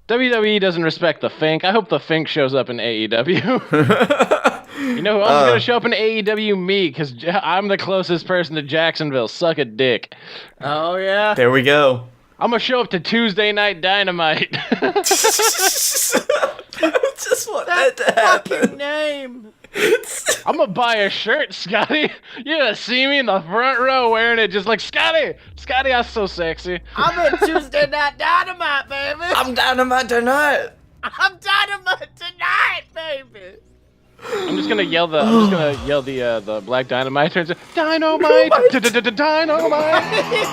WWE doesn't respect the Fink. I hope the Fink shows up in AEW. You know who else is going to show up in AEW? Me, because I'm the closest person to Jacksonville. Suck a dick. Oh, yeah? There we go. I'm going to show up to Tuesday Night Dynamite. Just want that to happen. Fucking name. I'm going to buy a shirt, Scotty. You're going to see me in the front row wearing it just like, Scotty, I'm so sexy. I'm in Tuesday Night Dynamite, baby. I'm Dynamite tonight. I'm Dynamite tonight, baby. I'm just gonna yell the Black Dynamite turns into Dynamite, Dynamite.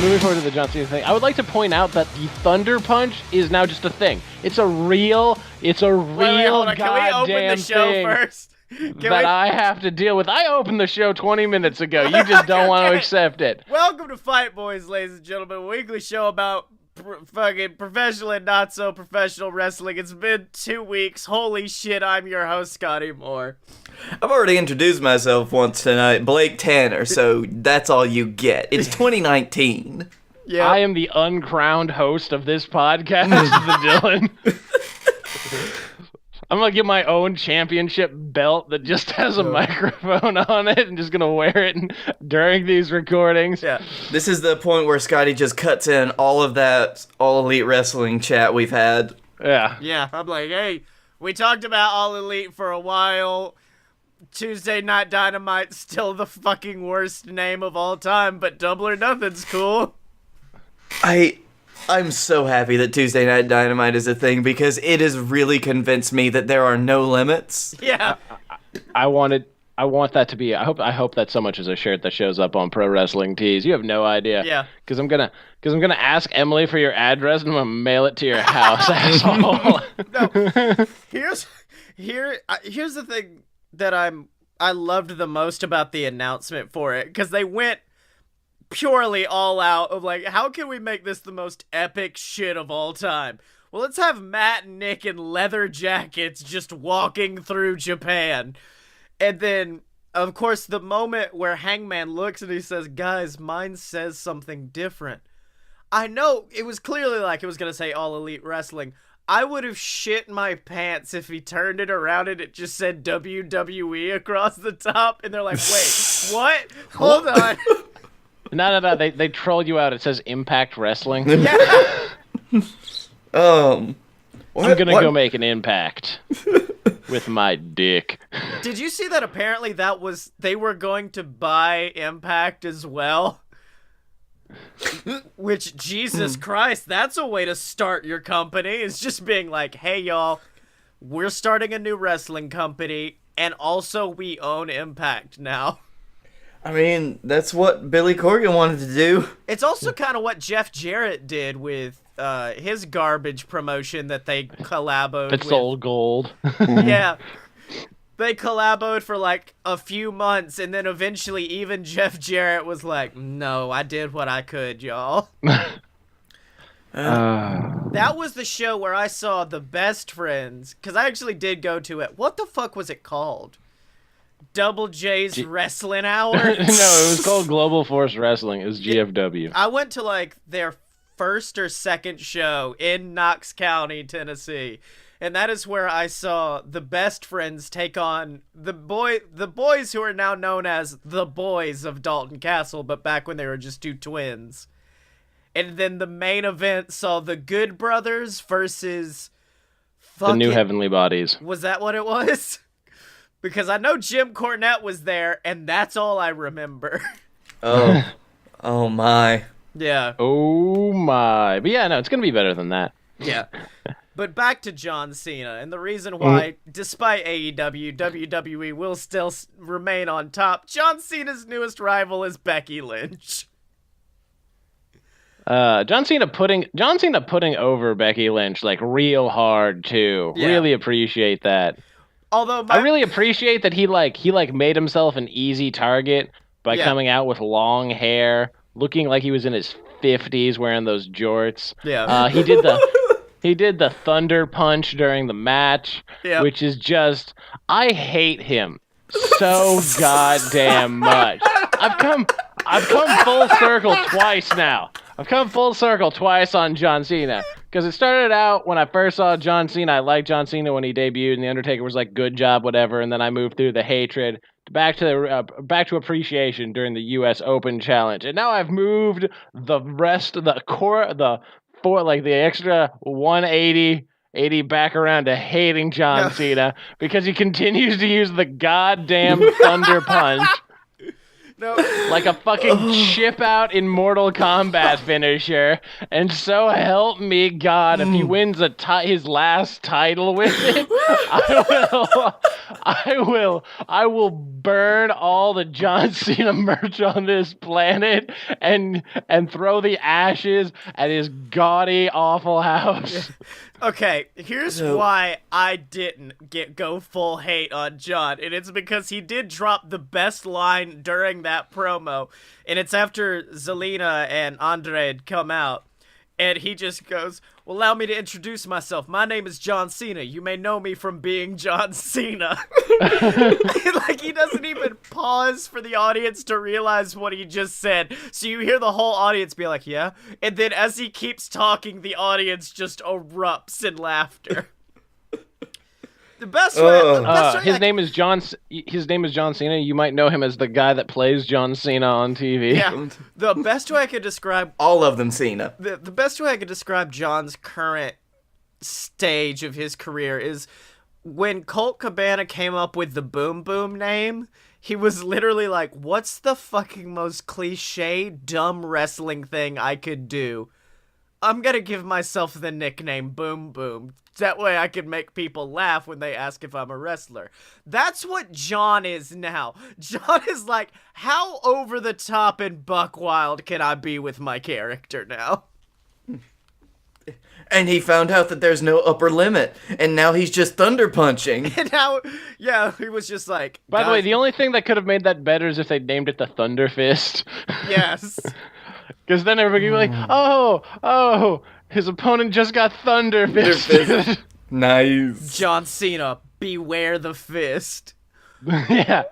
Moving forward to the John Cena thing, I would like to point out that the Thunder Punch is now just a thing. It's a real Wait, hold on. goddamn Can we open the show thing first? I have to deal with. I opened the show 20 minutes ago. You just don't want to accept it. Welcome to Fight Boys, ladies and gentlemen, a weekly show about fucking professional and not so professional wrestling. It's been 2 weeks. Holy shit, I'm your host, Scottye Moore. I've already introduced myself once tonight, Blake Tanner, so that's all you get. It's 2019. Yeah. I am the uncrowned host of this podcast, the Dylan. I'm gonna get my own championship belt that just has a microphone on it and just gonna wear it during these recordings. Yeah. This is the point where Scotty just cuts in all of that All Elite Wrestling chat we've had. Yeah. Yeah, I'm like, hey, we talked about All Elite for a while. Tuesday Night Dynamite's still the fucking worst name of all time, but Double or Nothing's cool. I'm so happy that Tuesday Night Dynamite is a thing because it has really convinced me that there are no limits. Yeah. I want that to be. I hope that so much as a shirt that shows up on Pro Wrestling Tees. You have no idea. Yeah. Because I'm gonna ask Emily for your address and I'm gonna mail it to your house, asshole. No. Here's the thing that I loved the most about the announcement for it, because they went purely all out of like, how can we make this the most epic shit of all time? Well, let's have Matt and Nick in leather jackets just walking through Japan. And then, of course, the moment where Hangman looks and he says, guys, mine says something different. I know it was clearly like it was going to say All Elite Wrestling. I would have shit my pants if he turned it around and it just said WWE across the top. And they're like, wait, what? Hold on. No. They troll you out. It says Impact Wrestling. Yeah. I'm gonna go make an impact with my dick. Did you see that apparently they were going to buy Impact as well? Which, Jesus Christ, that's a way to start your company. It's just being like, hey, y'all, we're starting a new wrestling company, and also we own Impact now. I mean, that's what Billy Corgan wanted to do. It's also kind of what Jeff Jarrett did with his garbage promotion that they collaboed with. It's Soul Gold. Yeah. They collaboed for like a few months, and then eventually even Jeff Jarrett was like, no, I did what I could, y'all. That was the show where I saw the Best Friends, because I actually did go to it. What the fuck was it called? Double J's Wrestling Hour? No, it was called Global Force Wrestling. It was GFW. I went to like their first or second show in Knox County, Tennessee. And that is where I saw the Best Friends take on the boys who are now known as the Boys of Dalton Castle, but back when they were just two twins. And then the main event saw the Good Brothers versus the New Heavenly Bodies. Was that what it was? Because I know Jim Cornette was there, and that's all I remember. Oh my. Yeah. Oh my. But yeah, no, it's gonna be better than that. Yeah. But back to John Cena, and the reason why, despite AEW, WWE will still remain on top, John Cena's newest rival is Becky Lynch. John Cena putting over Becky Lynch like real hard too. Yeah. Really appreciate that. Although I really appreciate that he made himself an easy target by coming out with long hair, looking like he was in his 50s, wearing those jorts. Yeah. He did the Thunder Punch during the match, which is just, I hate him so goddamn much. I've come full circle twice now. I've come full circle twice on John Cena. Because it started out when I first saw John Cena. I liked John Cena when he debuted, and The Undertaker was like, good job, whatever. And then I moved through the hatred back to appreciation during the U.S. Open Challenge. And now I've moved the rest of the extra 180 back around to hating John Cena because he continues to use the goddamn Thunder Punch. No. Like a fucking chip out in Mortal Kombat finisher. And so help me God, if he wins his last title with it, I will burn all the John Cena merch on this planet and throw the ashes at his gaudy, awful house. Okay, here's why I didn't go full hate on John, and it's because he did drop the best line during that promo, and it's after Zelina and Andre had come out, and he just goes, well, allow me to introduce myself. My name is John Cena. You may know me from being John Cena. Like, he doesn't even pause for the audience to realize what he just said. So you hear the whole audience be like, yeah? And then as he keeps talking, the audience just erupts in laughter. The best way. His name is John Cena. You might know him as the guy that plays John Cena on TV. Yeah. The best way I could describe all of them Cena. The best way I could describe John's current stage of his career is when Colt Cabana came up with the Boom Boom name. He was literally like, "What's the fucking most cliche, dumb wrestling thing I could do? I'm gonna give myself the nickname Boom Boom. That way I can make people laugh when they ask if I'm a wrestler." That's what John is now. John is like, how over the top and buck wild can I be with my character now? And he found out that there's no upper limit, and now he's just thunder punching. And now, yeah, he was just like... By the way, the only thing that could have made that better is if they named it the Thunder Fist. Yes. Because then everybody would be like, oh, his opponent just got Thunder Fisted. Nice. John Cena, beware the fist. Yeah.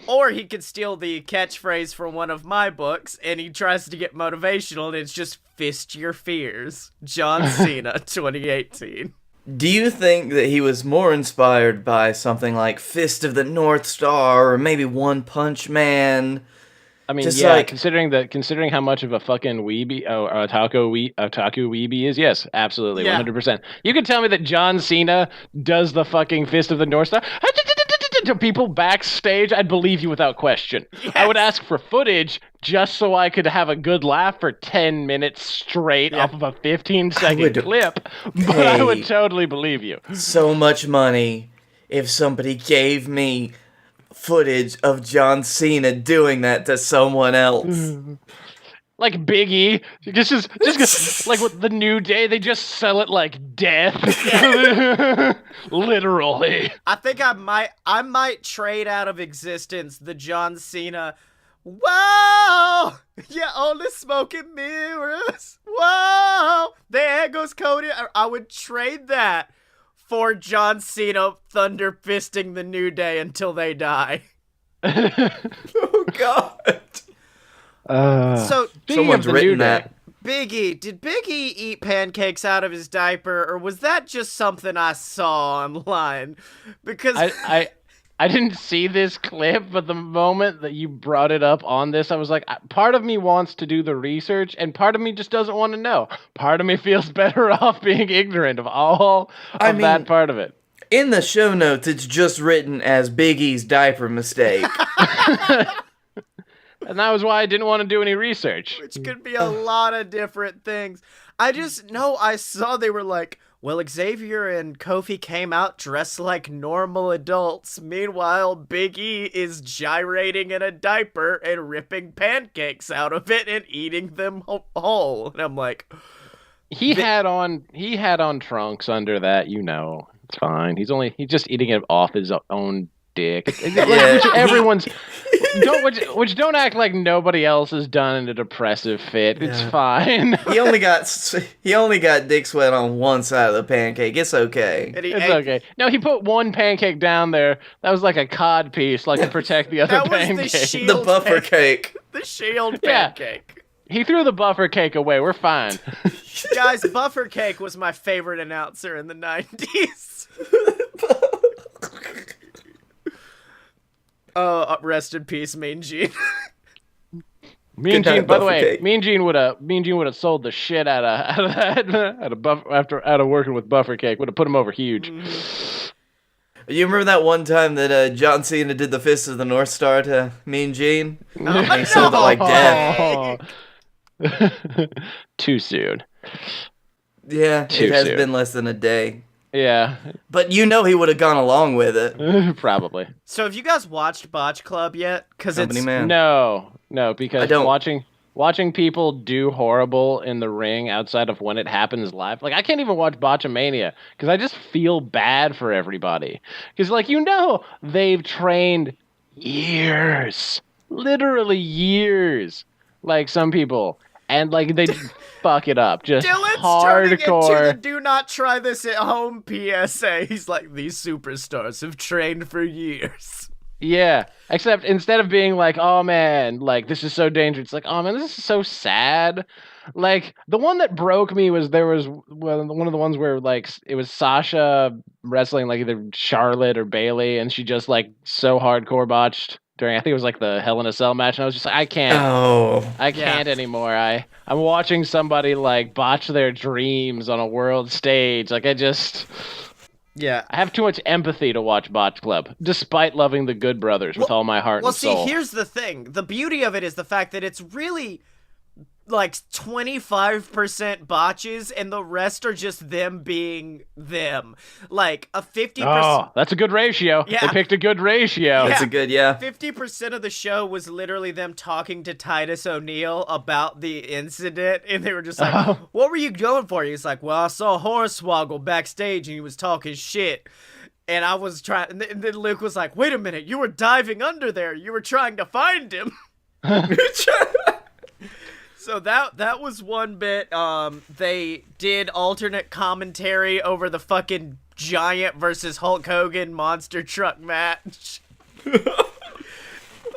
Or he could steal the catchphrase from one of my books, and he tries to get motivational, and it's just fist your fears. John Cena, 2018. Do you think that he was more inspired by something like Fist of the North Star, or maybe One Punch Man? I mean, just yeah, like, considering how much of a fucking weebie, otaku weebie is, yes, absolutely, 100%. You can tell me that John Cena does the fucking Fist of the North Star to people backstage, I'd believe you without question. Yes. I would ask for footage just so I could have a good laugh for 10 minutes straight off of a 15-second clip, but I would totally believe you. So much money if somebody gave me footage of John Cena doing that to someone else. Like Big E, just like with the New Day, they just sell it like death. Literally. I think I might trade out of existence the John Cena. Whoa! Yeah, only smoke and mirrors. Whoa! There goes Cody. I would trade that for John Cena thunder fisting the New Day until they die. Oh God. So someone's written that. Big E, did Big E eat pancakes out of his diaper, or was that just something I saw online? Because I didn't see this clip, but the moment that you brought it up on this, I was like, part of me wants to do the research, and part of me just doesn't want to know. Part of me feels better off being ignorant of all of that part of it. In the show notes, it's just written as Big E's diaper mistake. And that was why I didn't want to do any research. Which could be a lot of different things. I just know I saw they were like, well, Xavier and Kofi came out dressed like normal adults. Meanwhile, Big E is gyrating in a diaper and ripping pancakes out of it and eating them whole. And I'm like... He had on trunks under that, you know. It's fine. He's just eating it off his own dick. Yeah. Which everyone's which don't act like nobody else has done in a depressive fit. It's fine. He only got dick sweat on one side of the pancake. It's okay. It's okay. No, he put one pancake down there. That was like a cod piece, like to protect the other That was pancake. the shield The buffer cake. The shield Yeah. pancake. He threw the buffer cake away. We're fine. Guys, Buffer Cake was my favorite announcer in the 90s. Oh, rest in peace, Mean Gene. Mean Good night, Gene, by the Buffer way, Cake. Mean Gene would have sold the shit out of that out of working with Buffer Cake. Would have put him over huge. You remember that one time that John Cena did the Fist of the North Star to Mean Gene? And he sold it like death. Too soon. Yeah, Too it has soon. been less than a day. Yeah, But you know he would have gone along with it. probably. So have you guys watched Botch Club yet? Because Company it's... man. No, because I don't. watching people do horrible in the ring outside of when it happens live. Like, I can't even watch Botchamania because I just feel bad for everybody. Because, like, they've trained years, literally years. Like some people, and like they fuck it up. Just Dylan's turning into the hardcore. do not try this at home PSA. He's like, these superstars have trained for years. Yeah, except instead of being like, oh man, like this is so dangerous, it's like, oh man, this is so sad. Like the one that broke me was one of the ones where like it was Sasha wrestling like either Charlotte or Bailey, and she just like so hardcore botched during, I think it was like the Hell in a Cell match, and I was just like, I can't anymore. I'm watching somebody like botch their dreams on a world stage. Like Yeah. I have too much empathy to watch Botch Club, despite loving the Good Brothers with all my heart and soul. Well, see, here's the thing. The beauty of it is the fact that it's really like 25% botches and the rest are just them being them. Like a 50%. Oh, that's a good ratio. Yeah. They picked a good ratio. That's a good, yeah. 50% of the show was literally them talking to Titus O'Neil about the incident, and they were just like, what were you going for? He's like, well, I saw Hornswoggle backstage, and he was talking shit. And I was trying, and then Luke was like, wait a minute, you were diving under there. You were trying to find him. So that was one bit. They did alternate commentary over the fucking Giant versus Hulk Hogan monster truck match.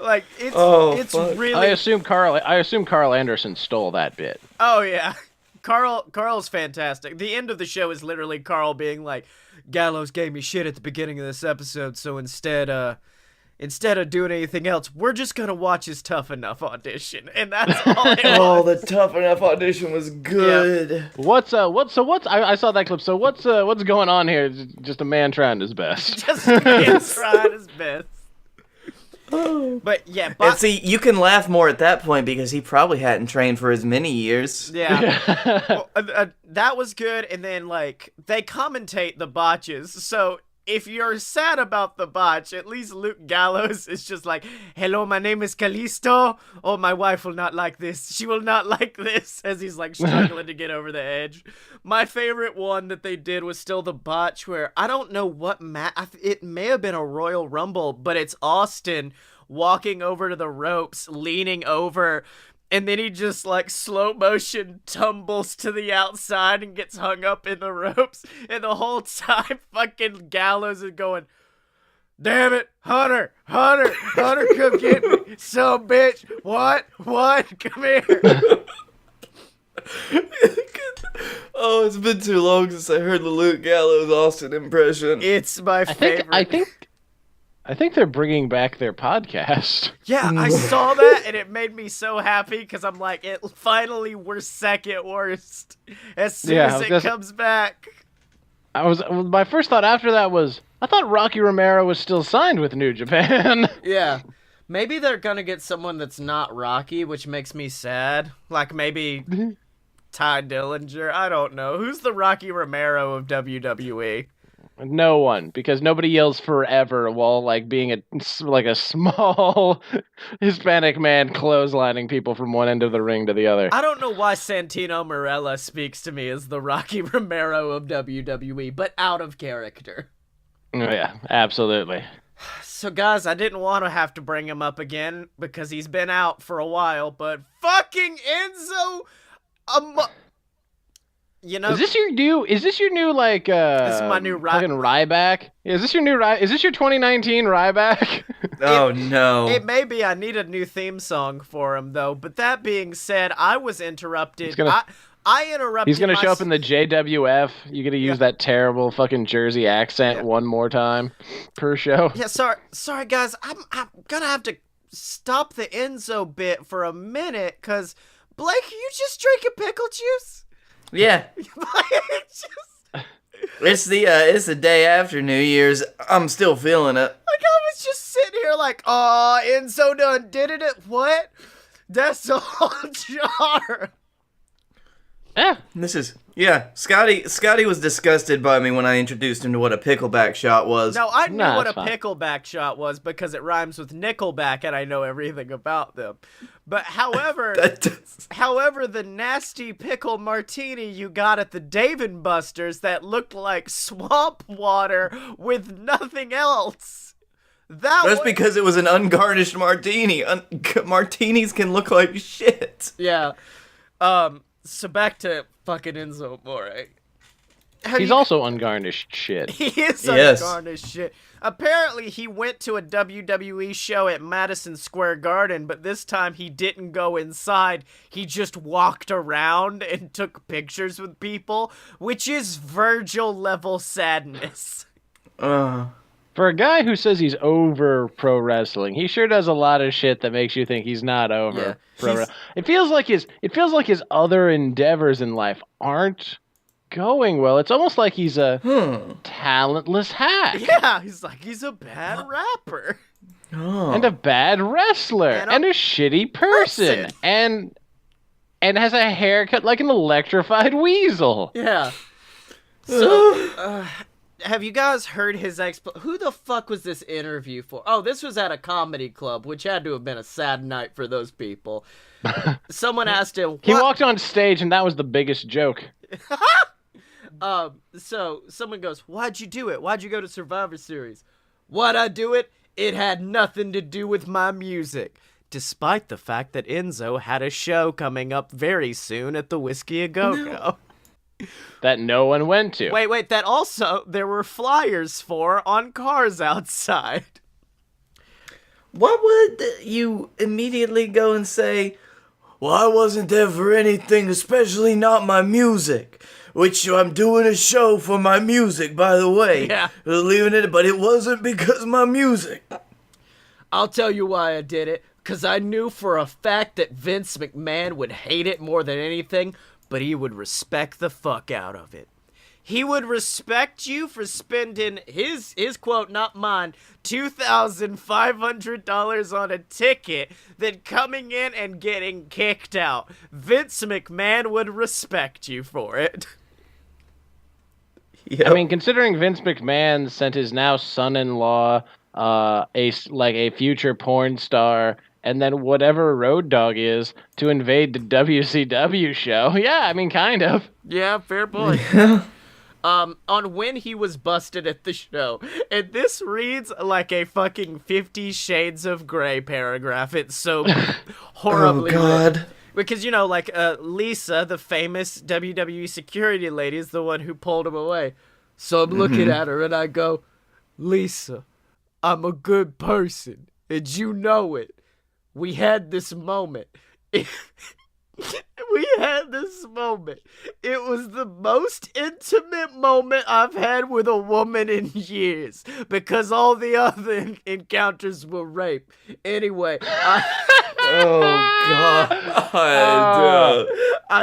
Like it's really. I assume Carl Anderson stole that bit. Oh yeah, Carl's fantastic. The end of the show is literally Carl being like, Gallows gave me shit at the beginning of this episode, so instead of doing anything else, we're just gonna watch his Tough Enough audition, and that's all it was. Oh, the Tough Enough audition was good. Yeah. I saw that clip. So what's going on here? Just a man trying his best. Just being tried his best. But yeah, And see, you can laugh more at that point because he probably hadn't trained for as many years. yeah. Well, that was good, and then like they commentate the botches, so if you're sad about the botch, at least Luke Gallows is just like, hello, my name is Kalisto. Oh, my wife will not like this. She will not like this, as he's like struggling to get over the edge. My favorite one that they did was still the botch where I don't know what it may have been a Royal Rumble, but it's Austin walking over to the ropes, leaning over, and then he just, like, slow motion tumbles to the outside and gets hung up in the ropes. And the whole time, fucking Gallows is going, damn it, Hunter, come get me, some bitch. What, come here. Oh, it's been too long since I heard the Luke Gallows Austin impression. It's my favorite. I think they're bringing back their podcast. Yeah, I saw that, and it made me so happy, because I'm like, finally we're second worst as soon as it comes back. My first thought after that was, I thought Rocky Romero was still signed with New Japan. Yeah. Maybe they're gonna get someone that's not Rocky, which makes me sad. Like, maybe Ty Dillinger. I don't know. Who's the Rocky Romero of WWE? No one, because nobody yells forever while like being a small Hispanic man clotheslining people from one end of the ring to the other. I don't know why Santino Marella speaks to me as the Rocky Romero of WWE, but out of character. Oh, yeah, absolutely. So, guys, I didn't want to have to bring him up again because he's been out for a while, but fucking Enzo Amore. You know, Is this your new like this is my new fucking Ryback? Is this your new Is this your 2019 Ryback? Oh no. It may be. I need a new theme song for him though. But that being said, I was interrupted. I interrupted. He's gonna show up in the JWF. You gotta use that terrible fucking Jersey accent one more time per show. Yeah, sorry guys. I'm gonna have to stop the Enzo bit for a minute, cause Blake, are you just drinking pickle juice? Yeah. It's the day after New Year's. I'm still feeling it. Like, I was just sitting here like, oh, Enzo done did it. What? That's a whole jar. Yeah. Scottye was disgusted by me when I introduced him to what a pickleback shot was. No, I knew what a pickleback shot was because it rhymes with Nickelback and I know everything about them. But however, the nasty pickle martini you got at the Dave & Buster's that looked like swamp water with nothing else. That's because it was an ungarnished martini. Martinis can look like shit. Yeah. So back to fucking Enzo Amore. He's also ungarnished shit. He is ungarnished shit. Apparently, he went to a WWE show at Madison Square Garden, but this time he didn't go inside. He just walked around and took pictures with people, which is Virgil-level sadness. For a guy who says he's over pro wrestling, he sure does a lot of shit that makes you think he's not over pro wrestling. It feels like his other endeavors in life aren't going well. It's almost like he's a talentless hack. Yeah, he's a bad rapper. And a bad wrestler. And a shitty person. And has a haircut like an electrified weasel. Yeah. So, have you guys heard his who the fuck was this interview for? Oh, this was at a comedy club, which had to have been a sad night for those people. Someone asked him... He walked on stage and that was the biggest joke. So someone goes, why'd you do it? Why'd you go to Survivor Series? Why'd I do it? It had nothing to do with my music. Despite the fact that Enzo had a show coming up very soon at the Whiskey A Go Go. That no one went to. Wait, that also there were flyers for on cars outside. Why would you immediately go and say, well, I wasn't there for anything, especially not my music? Which I'm doing a show for my music, by the way. Yeah. Leaving it, but it wasn't because of my music. I'll tell you why I did it. Because I knew for a fact that Vince McMahon would hate it more than anything, but he would respect the fuck out of it. He would respect you for spending his quote, not mine, $2,500 on a ticket, then coming in and getting kicked out. Vince McMahon would respect you for it. Yep. I mean, considering Vince McMahon sent his now son-in-law a future porn star, and then whatever Road Dogg is to invade the WCW show. Yeah, I mean, kind of. Yeah, fair point. On when he was busted at the show. And this reads like a fucking 50 Shades of Grey paragraph. It's so horribly God. written. Because, you know, like Lisa, the famous WWE security lady, is the one who pulled him away. So I'm looking at her and I go, Lisa, I'm a good person. And you know it. We had this moment. We had this moment. It was the most intimate moment I've had with a woman in years because all the other encounters were rape. Anyway, I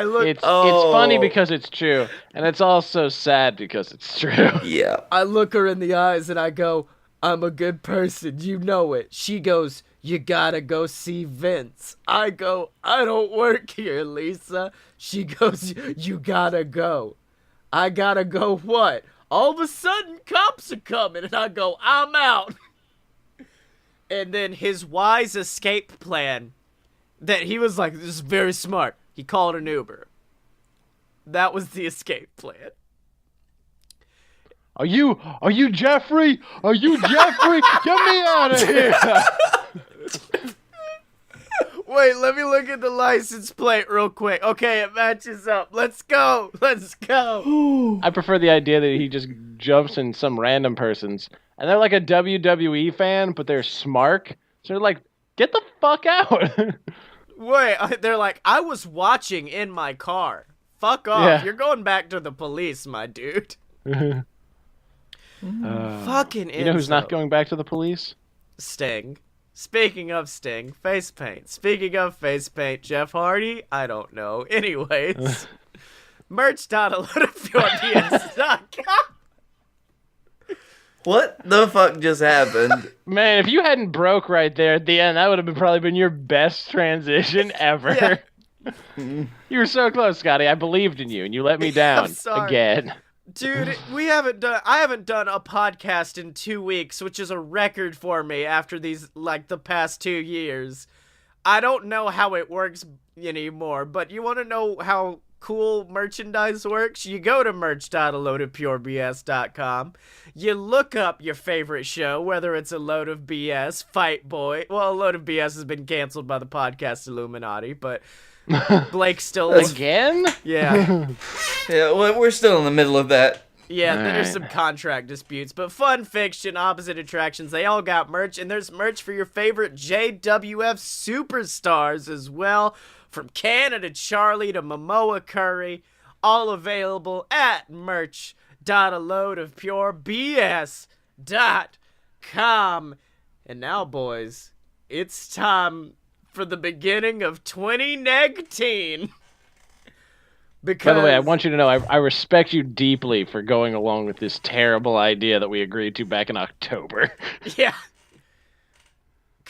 look. It's funny because it's true, and it's also sad because it's true. Yeah. I look her in the eyes and I go, I'm a good person. You know it. She goes, you gotta go see Vince. I go, I don't work here, Lisa. She goes, you gotta go. I gotta go what? All of a sudden, cops are coming, and I go, I'm out. And then his wise escape plan, that he was like, this is very smart. He called an Uber. That was the escape plan. Are you Jeffrey? Are you Jeffrey? Get me out of here! Wait, let me look at the license plate real quick. Okay, it matches up. Let's go. I prefer the idea that he just jumps in some random person's, and they're like a WWE fan, but they're smark. So they're like, get the fuck out. Wait, they're like, I was watching in my car. Fuck off. Yeah. You're going back to the police, my dude. Fucking Enzo. You know who's not going back to the police? Sting. Speaking of Sting, face paint. Speaking of face paint, Jeff Hardy? I don't know. Anyways, merch.alertofpurebs.com. What the fuck just happened? Man, if you hadn't broke right there at the end, that would have probably been your best transition ever. Yeah. You were so close, Scotty. I believed in you, and you let me down again. Dude, I haven't done a podcast in 2 weeks, which is a record for me after the past 2 years. I don't know how it works anymore, but you want to know how cool merchandise works? You go to merch.aloadofpurebs.com. You look up your favorite show, whether it's A Load of BS, Fight Boy. Well, A Load of BS has been canceled by the podcast Illuminati, but Blake's still again? Yeah. Yeah, well, we're still in the middle of that. Yeah, there's some contract disputes, but Fun Fiction, Opposite Attractions, they all got merch, and there's merch for your favorite JWF superstars as well, from Canada Charlie to Momoa Curry, all available at merch.aloadofpurebs.com. And now, boys, it's time for the beginning of 2019. Because... By the way, I want you to know I respect you deeply for going along with this terrible idea that we agreed to back in October. Yeah.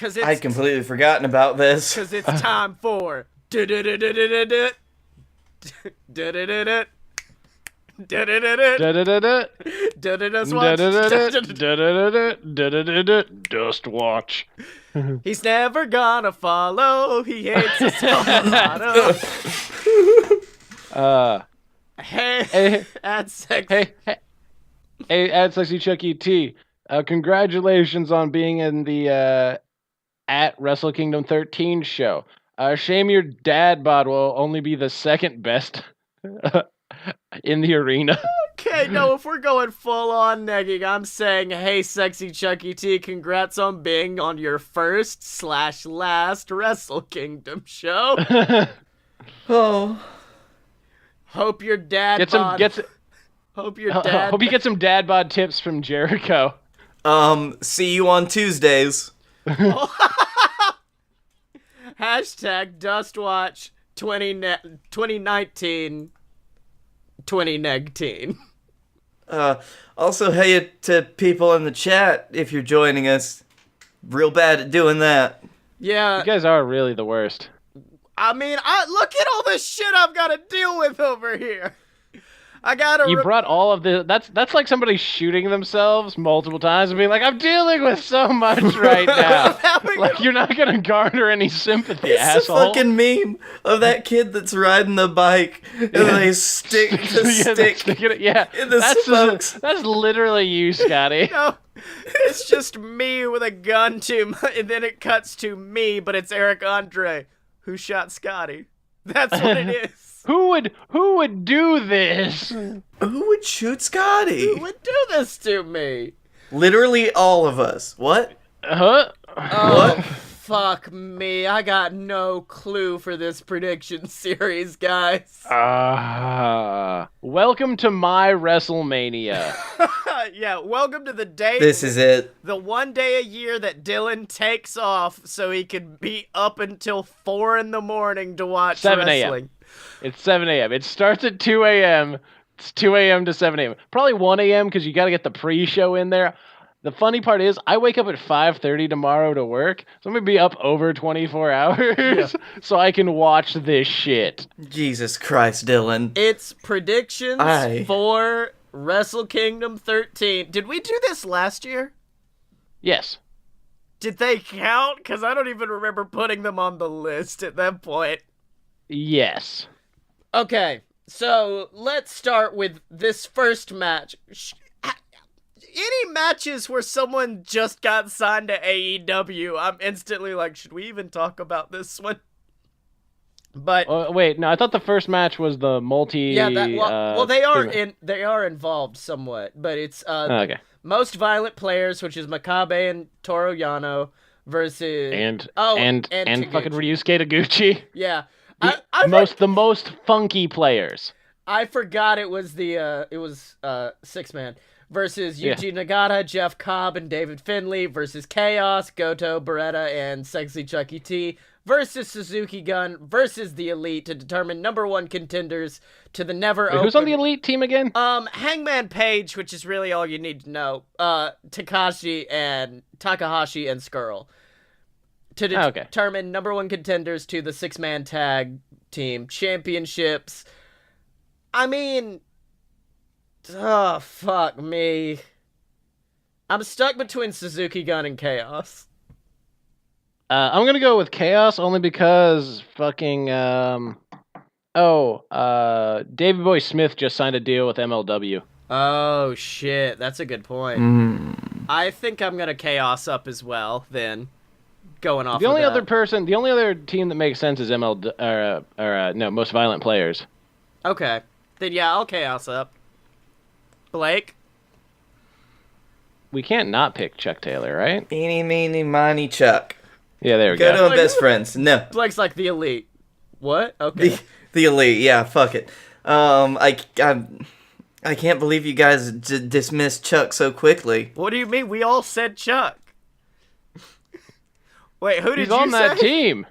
I'd completely forgotten about this. Because it's time for... Dust watch. He's never gonna follow. He hates his own motto. Hey, add sex. Hey, add sexy Chuck E.T. Congratulations on being in the at Wrestle Kingdom 13 show. Shame your dad bod will only be the second best in the arena. Okay, no, if we're going full on negging, I'm saying, hey, sexy Chuck E.T., congrats on being on your first/last Wrestle Kingdom show. Oh. Hope your dad Hope you get some dad bod tips from Jericho. See you on Tuesdays. Hashtag Dustwatch 2019 2019. Also, hey to people in the chat if you're joining us. Real bad at doing that. Yeah. You guys are really the worst. I mean, look at all this shit I've got to deal with over here. You brought all of the... That's like somebody shooting themselves multiple times and being like, I'm dealing with so much right now. Like, you're not going to garner any sympathy, it's asshole. It's a fucking meme of that kid that's riding the bike and they stick the stick in the spokes. That's literally you, Scotty. No, it's just me with a gun and then it cuts to me, but it's Eric Andre who shot Scotty. That's what it is. Who would do this? Who would shoot Scotty? Who would do this to me? Literally all of us. What? Huh? Oh, fuck me. I got no clue for this prediction series, guys. Welcome to my WrestleMania. Yeah, welcome to the day. This is it. The one day a year that Dylan takes off so he can be up until 4 in the morning to watch 7 wrestling. It's 7 a.m. It starts at 2 a.m. It's 2 a.m. to 7 a.m. Probably 1 a.m. because you got to get the pre-show in there. The funny part is I wake up at 5:30 tomorrow to work, so I'm going to be up over 24 hours so I can watch this shit. Jesus Christ, Dylan. It's predictions for Wrestle Kingdom 13. Did we do this last year? Yes. Did they count? Because I don't even remember putting them on the list at that point. Yes. Okay, so let's start with this first match. any matches where someone just got signed to AEW, I'm instantly like, should we even talk about this one? But wait, no, I thought the first match was the multi. yeah, they are involved somewhat, but it's okay. Most Violent Players, which is Makabe and Toru Yano versus and Taguchi. fucking Ryusuke Taguchi. Yeah, The most funky players. I forgot it was the 6-man versus Yuji Nagata, Jeff Cobb, and David Finlay versus Chaos, Goto, Beretta, and Sexy Chucky T versus Suzuki Gun versus the Elite to determine number 1 contenders to the never open. Who's on the Elite team again? Hangman Page, which is really all you need to know. Takahashi and Skrull to determine number 1 contenders to the 6-man tag team championships. I mean, oh, fuck me. I'm stuck between Suzuki Gun and Chaos. I'm gonna go with Chaos only because fucking Davey Boy Smith just signed a deal with MLW. Oh shit, that's a good point. I think I'm gonna Chaos up as well. Then going off. The only other team that makes sense is Most Violent Players. Okay, then yeah, I'll Chaos up. Blake. We can't not pick Chuck Taylor, right? Eeny, meeny, miny, Chuck. Yeah, there we go. Go to best friends. No. Blake's like the Elite. What? Okay. The Elite. Yeah, fuck it. I can't believe you guys dismissed Chuck so quickly. What do you mean? We all said Chuck. Wait, who did you say? He's on that team.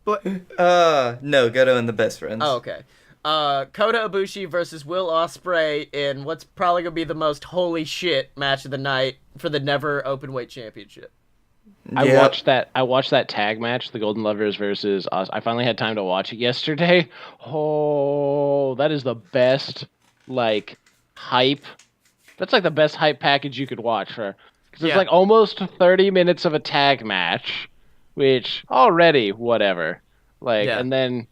No, Goto and the best friends. Oh, okay. Kota Ibushi versus Will Ospreay in what's probably gonna be the most holy shit match of the night for the Never Openweight Championship. I watched that tag match, the Golden Lovers versus us. I finally had time to watch it yesterday. Oh, that is the best hype. That's like the best hype package you could watch because it's like almost 30 minutes of a tag match, which already whatever. And then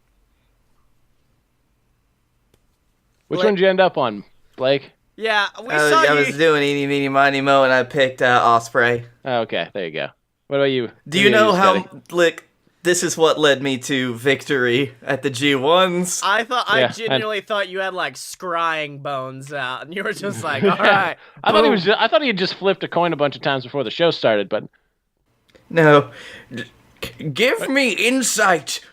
which one did you end up on, Blake? Yeah, I was doing Eeny, Meeny, Miny, Mo, and I picked Ospreay. Okay, there you go. What about you? Do you know how, this is what led me to victory at the G1s? I genuinely thought you had, scrying bones out, and you were just like, all right. I thought he had just flipped a coin a bunch of times before the show started, but... No. Give me insight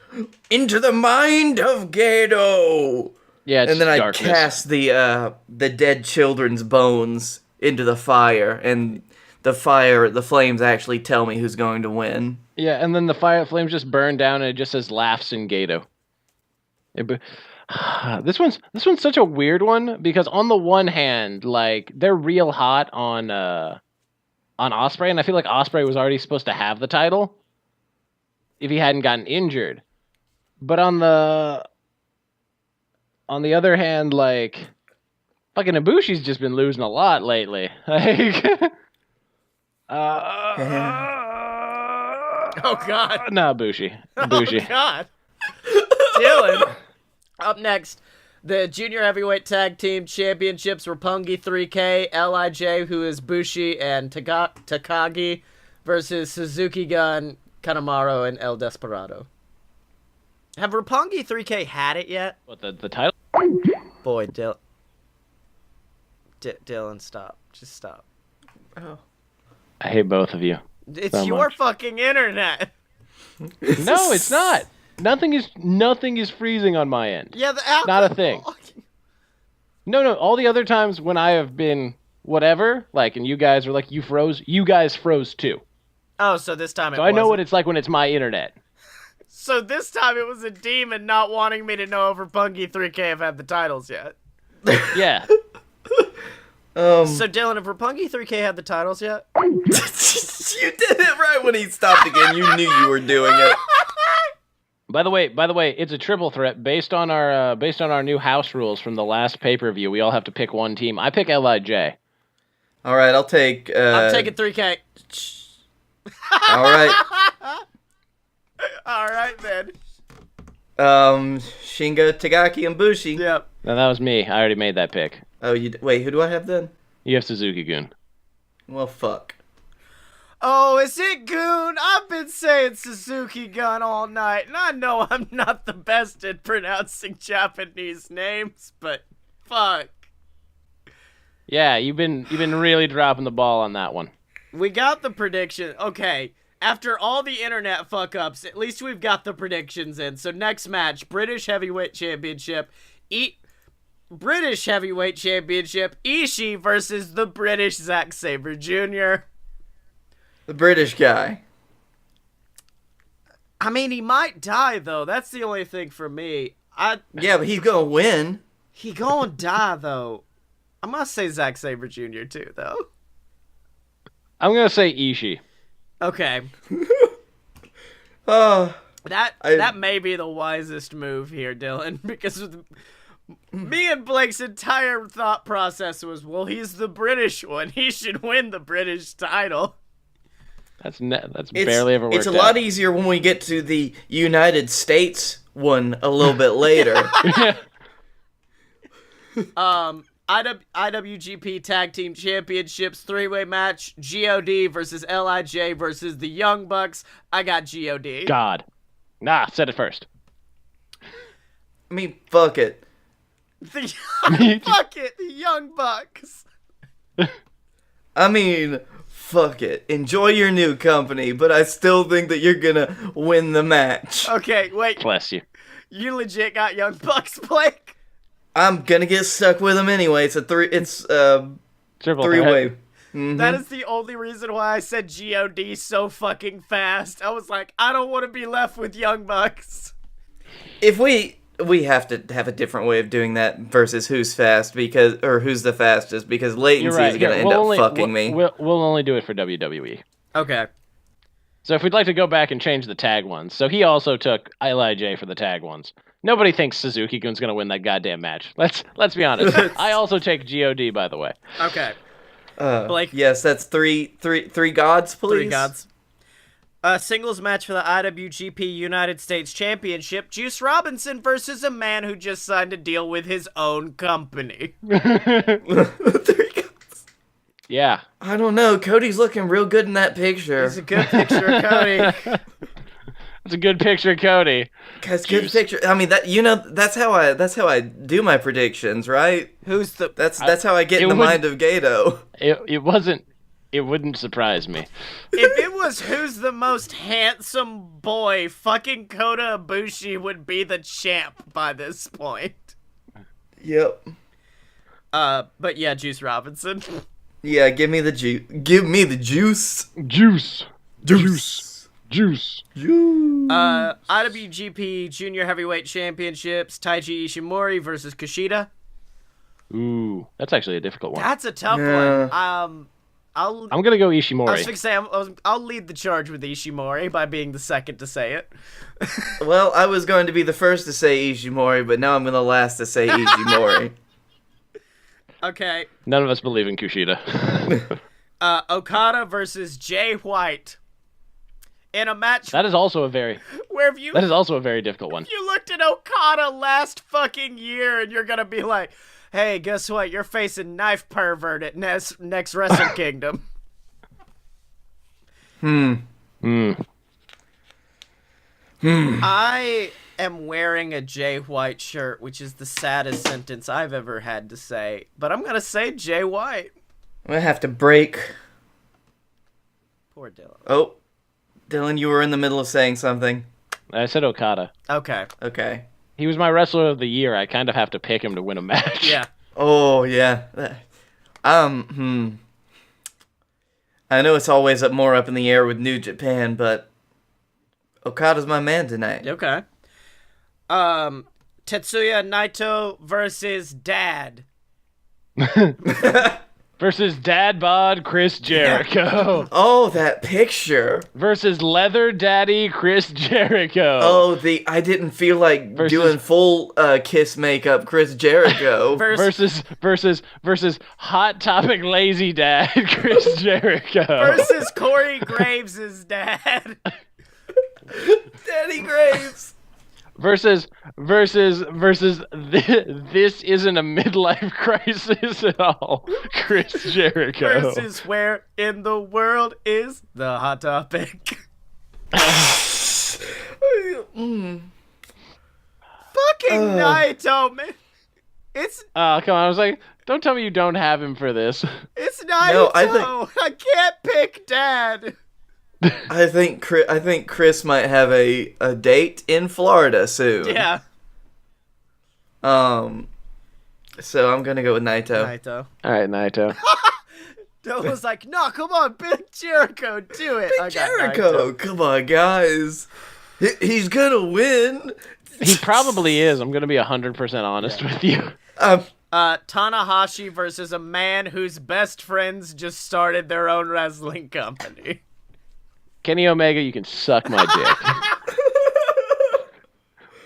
into the mind of Gedo. Yeah, it's and then darkness. I cast the dead children's bones into the fire, and the flames actually tell me who's going to win. Yeah, and then the flames just burn down, and it just says laughs in Gato. This one's such a weird one because on the one hand, they're real hot on Ospreay, and I feel like Ospreay was already supposed to have the title if he hadn't gotten injured. But on the other hand, fucking Ibushi's just been losing a lot lately. Oh, God. No, Ibushi. Oh, God. Dylan. Up next, the Junior Heavyweight Tag Team Championships, Roppongi 3K, LIJ, who is Bushi, and Takagi, versus Suzuki Gun, Kanemaru, and El Desperado. Have Roppongi 3K had it yet? What, the title? Boy, Dylan, stop. Just stop. Oh. I hate both of you. It's so your fucking internet. No, it's not. Nothing is freezing on my end. Yeah, the alcohol. Not a thing. No. All the other times when I have been whatever, and you guys are like, you froze, you guys froze too. Oh, so this time it So I know what it's like when it's my internet. So this time it was a demon not wanting me to know if Roppongi 3K have had the titles yet. Yeah. So Dylan, have Roppongi 3K had the titles yet? You did it right when he stopped again. You knew you were doing it. By the way, it's a triple threat based on our new house rules from the last pay-per-view. We all have to pick one team. I pick LIJ. All right, I'll take. I'm taking 3K. All right. All right then. Shingo, Tagaki, and Bushi. Yep. No, that was me. I already made that pick. Oh, wait, who do I have then? You have Suzuki-gun. Well, fuck. Oh, is it Goon? I've been saying Suzuki Gun all night, and I know I'm not the best at pronouncing Japanese names, but fuck. Yeah, you've been really dropping the ball on that one. We got the prediction. Okay, after all the internet fuck-ups, at least we've got the predictions in. So next match, British Heavyweight Championship, British Heavyweight Championship, Ishii versus the British Zack Sabre Jr. The British guy. I mean, he might die, though. That's the only thing for me. Yeah, but he's gonna win. He gonna die, though. I must say Zack Sabre Jr., too, though. I'm going to say Ishii. Okay. That may be the wisest move here, Dylan, because me and Blake's entire thought process was, well, he's the British one. He should win the British title. That's barely ever worked out. It's a lot easier when we get to the United States one a little bit later. IWGP Tag Team Championships 3-way match, GOD versus LIJ versus the Young Bucks. I got GOD. God. Nah, said it first. I mean, fuck it. Fuck it, the Young Bucks. I mean, fuck it. Enjoy your new company, but I still think that you're gonna win the match. Okay, wait. Bless you. You legit got Young Bucks, Blake? I'm gonna get stuck with them anyway. It's a three-way. Mm-hmm. That is the only reason why I said GOD so fucking fast. I was like, I don't want to be left with Young Bucks. If we have to have a different way of doing that versus who's fast who's the fastest because latency is gonna end up fucking me. We'll only do it for WWE. Okay. So if we'd like to go back and change the tag ones, so he also took LIJ for the tag ones. Nobody thinks Suzuki-gun's gonna win that goddamn match. Let's be honest. I also take GOD, by the way. Okay. Blake. Yes, that's three gods, please. 3 gods. Singles match for the IWGP United States Championship. Juice Robinson versus a man who just signed a deal with his own company. 3 gods. Yeah. I don't know. Cody's looking real good in that picture. It's a good picture of Cody. It's a good picture, Cody. That's good picture. I mean, that's how I do my predictions, right? That's how I get in the mind of Gato. It wouldn't surprise me. If it was who's the most handsome boy, fucking Kota Ibushi would be the champ by this point. Yep. But yeah, Juice Robinson. Yeah, give me the juice. Give me the juice. Juice. IWGP Junior Heavyweight Championships, Taiji Ishimori versus Kushida. Ooh, that's actually a difficult one. That's a tough one. I'm gonna go Ishimori. I was gonna say I'll lead the charge with Ishimori by being the second to say it. Well, I was going to be the first to say Ishimori, but now I'm the last to say Ishimori. Okay. None of us believe in Kushida. Okada versus Jay White. In a match that is also a very difficult one. You looked at Okada last fucking year and you're gonna be like, hey, guess what? You're facing Knife Pervert at next Wrestle Kingdom. I am wearing a Jay White shirt, which is the saddest sentence I've ever had to say, but I'm gonna say Jay White. I'm gonna have to break. Poor Dylan. Oh, Dylan, you were in the middle of saying something. I said Okada. Okay. He was my wrestler of the year. I kind of have to pick him to win a match. Yeah. Oh, yeah. I know it's always more up in the air with New Japan, but Okada's my man tonight. Okay. Tetsuya Naito versus Dad. Versus Dad Bod Chris Jericho. Oh, that picture. Versus Leather Daddy Chris Jericho. Oh, I didn't feel like doing full Kiss makeup Chris Jericho. versus Hot Topic Lazy Dad Chris Jericho. Versus Corey Graves' dad. Daddy Graves. versus this isn't a midlife crisis at all. Chris Jericho versus where in the world is the hot topic? Fucking Naito, man. It's come on. I was like, don't tell me you don't have him for this. It's Naito. No, I can't pick Dad. I think Chris might have a date in Florida soon. Yeah. So I'm gonna go with Naito. Naito. All right, Naito. Dylan was like, no, come on, Big Jericho, do it. Big Jericho, come on, guys. He's gonna win. He probably is. I'm gonna be 100% honest with you. Tanahashi versus a man whose best friends just started their own wrestling company. Kenny Omega, you can suck my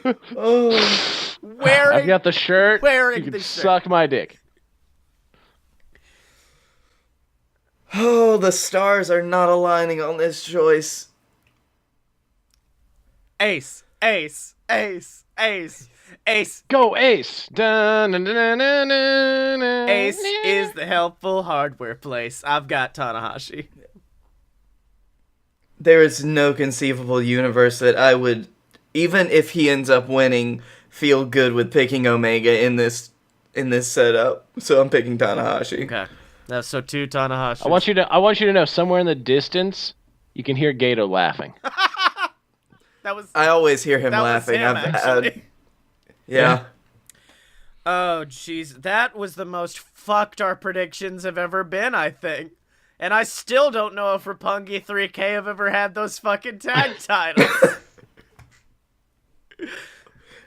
dick. I've got the shirt. You can suck my dick. Oh, the stars are not aligning on this choice. Ace. Go Ace. Dun, dun, dun, dun, dun, dun, Ace is the helpful hardware place. I've got Tanahashi. There is no conceivable universe that I would, even if he ends up winning, feel good with picking Omega in this setup. So I'm picking Tanahashi. Okay. So 2 Tanahashi. I want you to know, somewhere in the distance, you can hear Gato laughing. I always hear him laughing. Was him, actually. Yeah. Oh, jeez. That was the most fucked our predictions have ever been, I think. And I still don't know if Roppongi 3K have ever had those fucking tag titles.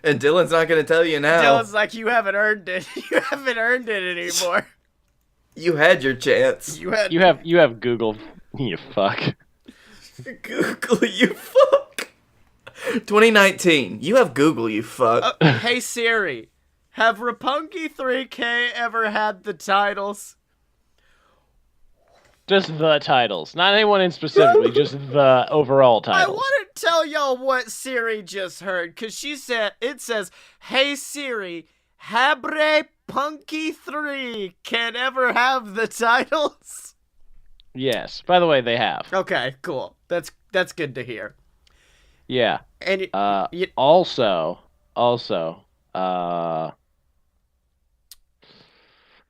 And Dylan's not going to tell you now. Dylan's like, you haven't earned it. You haven't earned it anymore. You had your chance. You have Google. You fuck. Google, you fuck. 2019. You have Google, you fuck. Hey Siri, have Roppongi 3K ever had the titles? Just the titles. Not anyone in specifically, just the overall titles. I want to tell y'all what Siri just heard, because it says, hey Siri, Habre Punky 3 can ever have the titles? Yes. By the way, they have. Okay, cool. That's good to hear. Yeah. And also,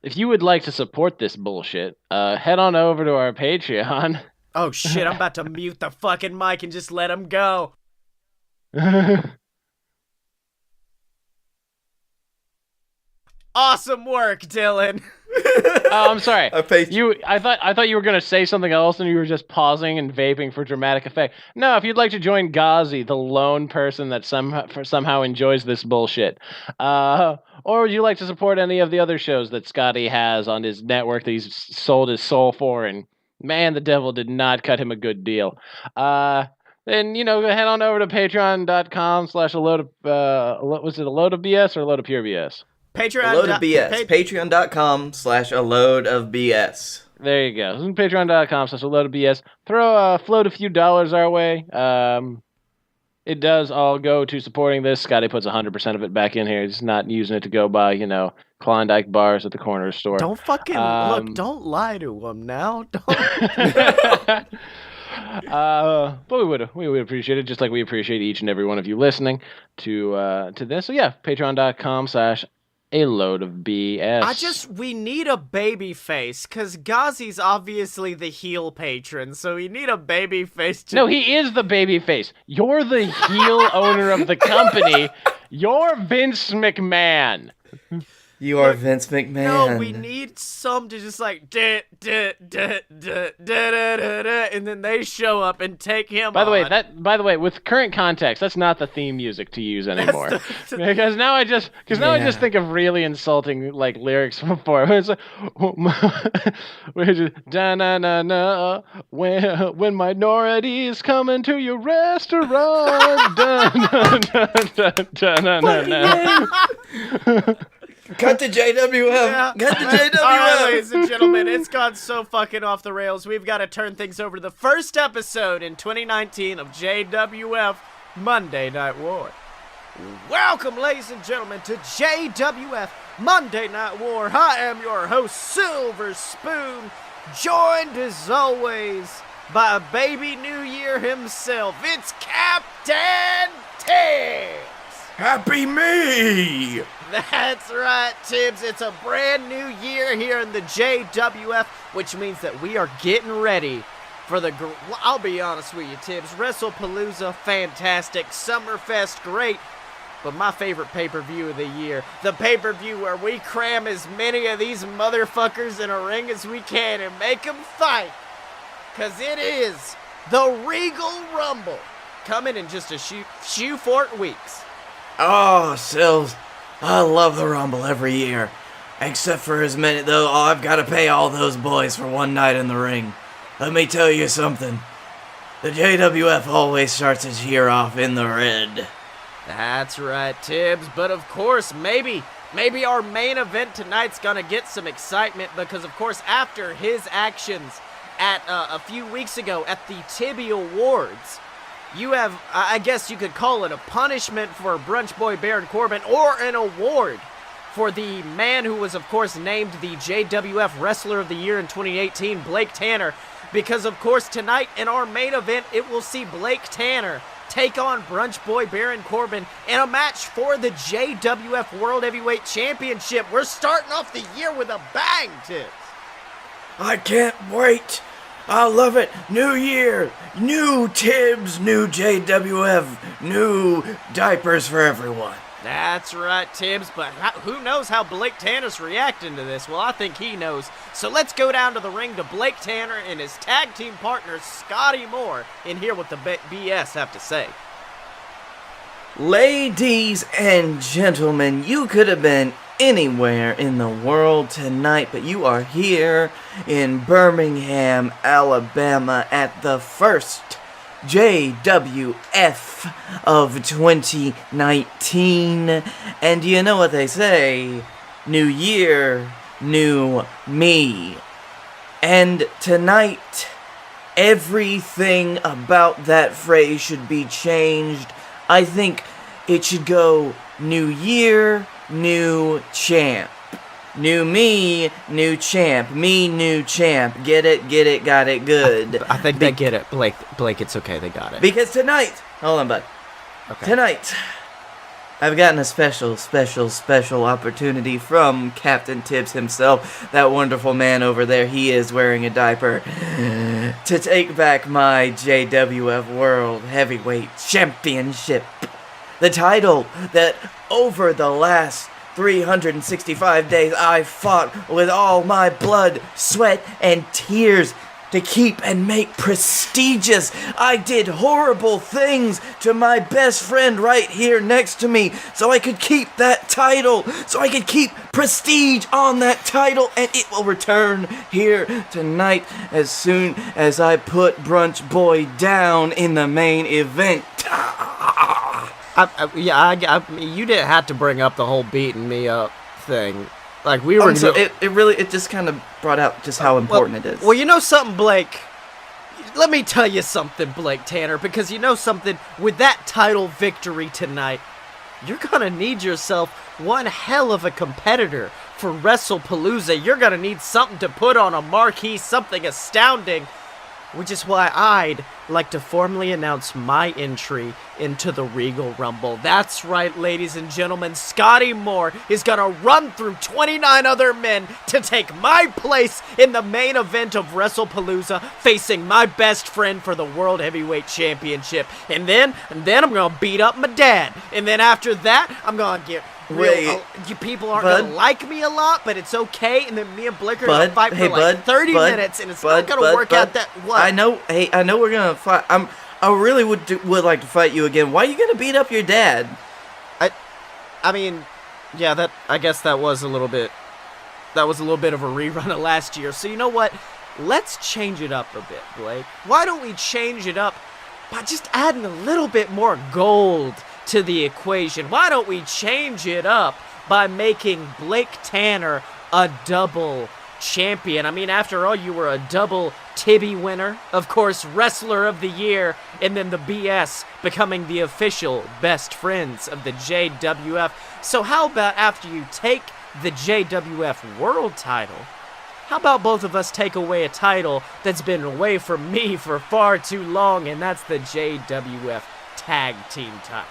if you would like to support this bullshit, head on over to our Patreon. Oh shit, I'm about to mute the fucking mic and just let him go. Awesome work, Dylan. Oh, I'm sorry. I thought you were gonna say something else, and you were just pausing and vaping for dramatic effect. No, if you'd like to join Ghazi, the lone person that somehow enjoys this bullshit, or would you like to support any of the other shows that Scottye has on his network that he's sold his soul for, and man, the devil did not cut him a good deal. Then head on over to patreon.com/a load of was it a load of BS or a load of pure BS? Patreon. A load of BS. Patreon.com/a load of BS. There you go. Patreon.com/a load of BS. Float a few dollars our way. It does all go to supporting this. Scottye puts 100% of it back in here. He's not using it to go buy, Klondike bars at the corner store. Don't fucking look. Don't lie to him now. Don't. But we would appreciate it, just like we appreciate each and every one of you listening to this. So yeah, patreon.com/a load of BS. We need a baby face, because Ghazi's obviously the heel patron, so we need a baby face to... No, he is the baby face. You're the heel owner of the company. You're Vince McMahon. You are Vince McMahon. No, we need some to just like and then they show up and take him. By the way, with current context, that's not the theme music to use anymore. Because now I just think of really insulting like lyrics from before. It's like da-na-na-na, when minorities come into your restaurant. Da-na-na-na-na. Cut to JWF. Yeah. Cut to JWF. All right, ladies and gentlemen, it's gone so fucking off the rails. We've got to turn things over to the first episode in 2019 of JWF Monday Night War. Welcome, ladies and gentlemen, to JWF Monday Night War. I am your host, Silver Spoon, joined as always by Baby New Year himself. It's Captain Tibbs. Happy me! That's right, Tibbs. It's a brand new year here in the JWF, which means that we are getting ready for I'll be honest with you, Tibbs. WrestlePalooza, fantastic. Summerfest, great. But my favorite pay-per-view of the year, the pay-per-view where we cram as many of these motherfuckers in a ring as we can and make them fight. Because it is the Regal Rumble, coming in just a few short weeks. Oh, Sills, I love the Rumble every year. Except for his minute, though, I've got to pay all those boys for one night in the ring. Let me tell you something. The JWF always starts his year off in the red. That's right, Tibbs. But of course, maybe our main event tonight's gonna get some excitement because, of course, after his actions at a few weeks ago at the Tibby Awards, you have, I guess you could call it a punishment for Brunch Boy Baron Corbin, or an award for the man who was, of course, named the JWF Wrestler of the Year in 2018, Blake Tanner. Because, of course, tonight in our main event, it will see Blake Tanner take on Brunch Boy Baron Corbin in a match for the JWF World Heavyweight Championship. We're starting off the year with a bang, Tibbs. I can't wait. I love it. New year, new Tibbs, new JWF, new diapers for everyone. That's right, Tibbs, but who knows how Blake Tanner's reacting to this? Well, I think he knows. So let's go down to the ring to Blake Tanner and his tag team partner, Scottye Moore, and hear what the BS have to say. Ladies and gentlemen, you could have been anywhere in the world tonight, but you are here in Birmingham, Alabama at the first JWF of 2019, and you know what they say, new year, new me. And tonight, everything about that phrase should be changed. I think it should go new year, new champ. New me, new champ. Me, new champ. Get it, got it, good. I think they get it, Blake, it's okay, they got it. Because tonight, hold on, bud. Okay. Tonight, I've gotten a special opportunity from Captain Tibbs himself, that wonderful man over there, he is wearing a diaper, to take back my JWF World Heavyweight Championship. The title that over the last 365 days I fought with all my blood, sweat, and tears to keep and make prestigious. I did horrible things to my best friend right here next to me so I could keep that title, so I could keep prestige on that title, and it will return here tonight as soon as I put Brunch Boy down in the main event. You didn't have to bring up the whole beating me up thing. Like, we were... It just kind of brought out just how important it is. Well, you know something, Blake? Let me tell you something, Blake Tanner, because you know something, with that title victory tonight, you're gonna need yourself one hell of a competitor for WrestlePalooza. You're gonna need something to put on a marquee, something astounding, which is why I'd like to formally announce my entry into the Regal Rumble. That's right, ladies and gentlemen, Scottye Moore is gonna run through 29 other men to take my place in the main event of WrestlePalooza, facing my best friend for the World Heavyweight Championship. And then I'm gonna beat up my dad. And then after that, I'm gonna get... you people aren't gonna like me a lot, but it's okay. And then me and Blake are gonna fight for like 30 minutes, and it's not gonna work out that. What? I know we're gonna fight. I really would like to fight you again. Why are you gonna beat up your dad? I mean, yeah, I guess that was a little bit of a rerun of last year. So you know what? Let's change it up a bit, Blake. Why don't we change it up by just adding a little bit more gold to the equation? Why don't we change it up by making Blake Tanner a double champion. I mean, after all, you were a double Tibby winner, of course, Wrestler of the Year, and then the BS becoming the official best friends of the JWF. So how about after you take the JWF World title, how about both of us take away a title that's been away from me for far too long, and that's the JWF Tag Team title.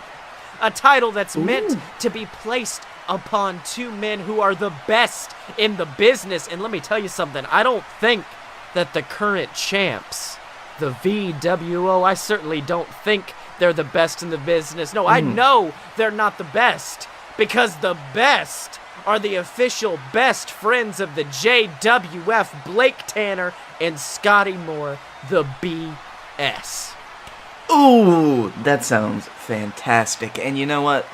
A title that's meant to be placed upon two men who are the best in the business. And let me tell you something, I don't think that the current champs, the VWO, I certainly don't think they're the best in the business. No, I know they're not the best, because the best are the official best friends of the JWF, Blake Tanner and Scottye Moore, the BS. Ooh, that sounds fantastic. And you know what?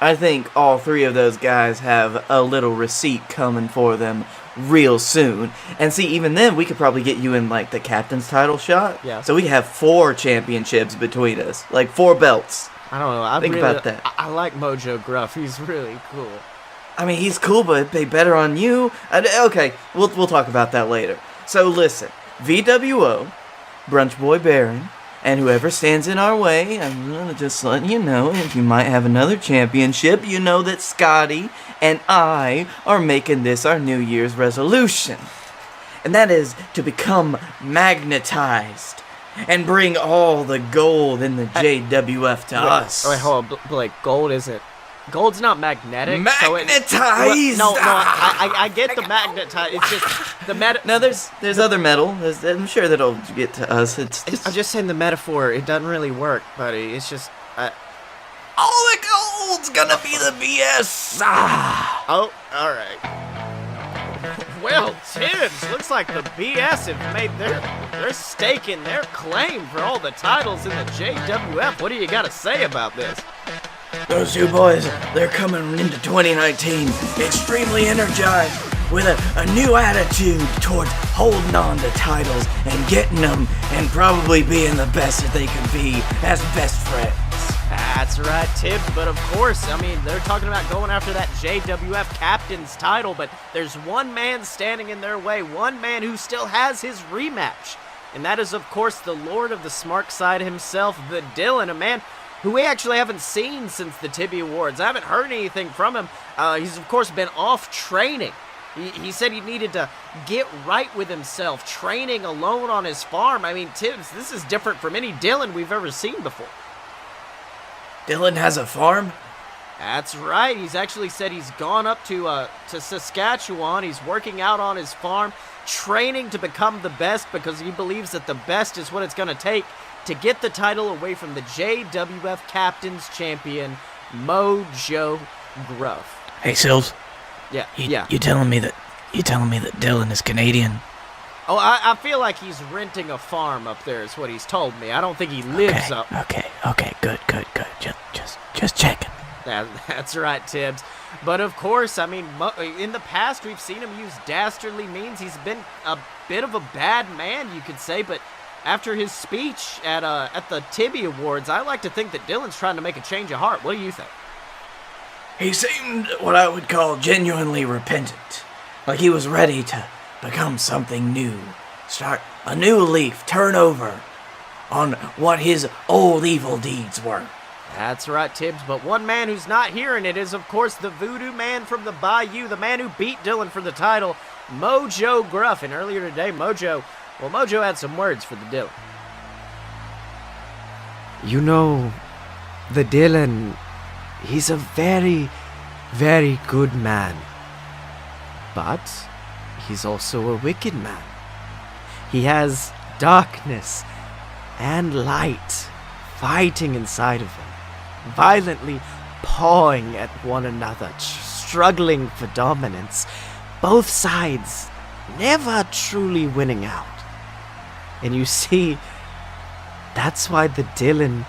I think all three of those guys have a little receipt coming for them real soon. And see, even then, we could probably get you in, like, the captain's title shot. Yeah. So we could have 4 championships between us. Like, 4 belts. I don't know. Think about that. I like Mojo Gruff. He's really cool. I mean, he's cool, but it'd be better on you. Okay, we'll talk about that later. So listen, VWO, Brunch Boy Baron, and whoever stands in our way, I'm just letting you know, if you might have another championship, you know that Scotty and I are making this our New Year's resolution. And that is to become magnetized and bring all the gold in the JWF to us. Wait, hold on, Blake. Gold's not magnetic. Magnetized! I get the magnetized. It's just the No, there's other metal. I'm sure that'll get to us. I'm just saying the metaphor. It doesn't really work, buddy. It's just. All the gold's gonna be the BS. Oh, all right. Well, Tibbs, looks like the BS have made their stake in their claim for all the titles in the JWF. What do you got to say about this? Those two boys, they're coming into 2019 extremely energized with a new attitude towards holding on to titles and getting them and probably being the best that they can be as best friends. That's right, Tibbs, but of course, I mean, they're talking about going after that JWF Captain's title, but there's one man standing in their way, one man who still has his rematch, and that is, of course, the Lord of the Smart Side himself, the Dylan, a man who we actually haven't seen since the Tibby Awards. I haven't heard anything from him. He's, of course, been off training. He said he needed to get right with himself, training alone on his farm. I mean, Tibbs, this is different from any Dylan we've ever seen before. Dylan has a farm? That's right. He's actually said he's gone up to Saskatchewan. He's working out on his farm, training to become the best because he believes that the best is what it's going to take to get the title away from the JWF Captain's Champion, Mojo Gruff. Hey, Silves. Yeah. You telling me that Dylan is Canadian? Oh, I feel like he's renting a farm up there is what he's told me. I don't think he lives up. Okay, good. Just checking. That's right, Tibbs. But of course, I mean, in the past we've seen him use dastardly means. He's been a bit of a bad man, you could say, but after his speech at the Tibby Awards, I like to think that Dylan's trying to make a change of heart. What do you think? He seemed what I would call genuinely repentant. Like he was ready to become something new. Start a new leaf, turn over on what his old evil deeds were. That's right, Tibbs, but one man who's not hearing it is, of course, the voodoo man from the Bayou, the man who beat Dylan for the title, Mojo Gruff. And earlier today, Mojo had some words for the Dylan. You know, the Dylan, he's a very, very good man. But he's also a wicked man. He has darkness and light fighting inside of him, violently pawing at one another, struggling for dominance, both sides never truly winning out. And you see, that's why the Dylan